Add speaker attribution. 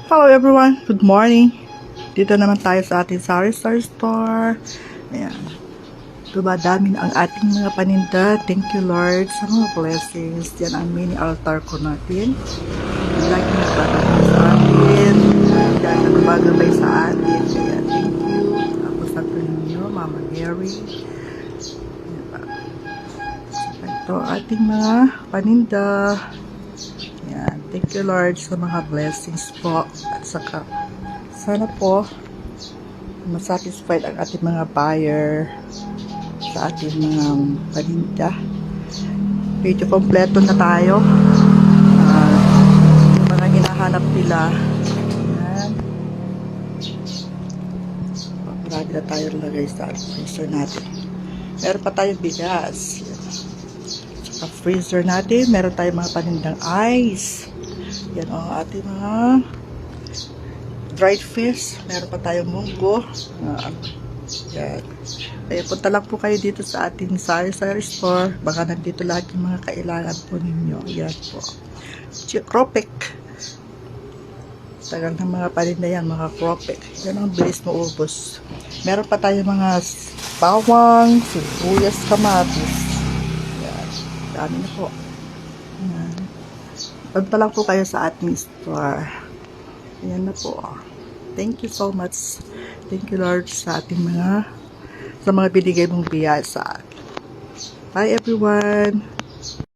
Speaker 1: Hello everyone, good morning. Dito naman tayo sa ating sari-sari store. Ayan. Dumadami na ang ating mga paninda. Thank you Lord sa mga blessings. Yan ang mini altar ko natin. Lagi na patuloy sa atin. Yan ang gumagabay sa atin. Kaya thank you. Ako sa ninyo, Mama Mary. Ito ating mga paninda. Yan. Thank you Lord sa mga blessings po. At saka sana po masatisfied ang ating mga buyer sa ating mga paninda. Medyo kompleto na tayo. Yung mga hinahanap nila. Yan. Marami na tayo lagay sa freezer natin. Meron pa tayong bigas. Yan. Sa freezer natin, meron tayong mga panindang ice. Yan ang ating mga dried fish. Meron pa tayong munggo. Yan. Kaya punta lang po kayo dito sa ating sari-sari store. Baka nandito lahat yung mga kailangan po ninyo. Yan po. Cropek. Tagal ng mga paninda yan, mga cropek. Yan ang bilis maubos. Meron pa tayong mga bawang, sibuyas, kamatis. Yan. Dami na po. Yan. Punta lang po kayo sa ating store. Ayan na po. Thank you so much. Thank you Lord sa ating mga binigay mong biyaya sa akin. Bye everyone.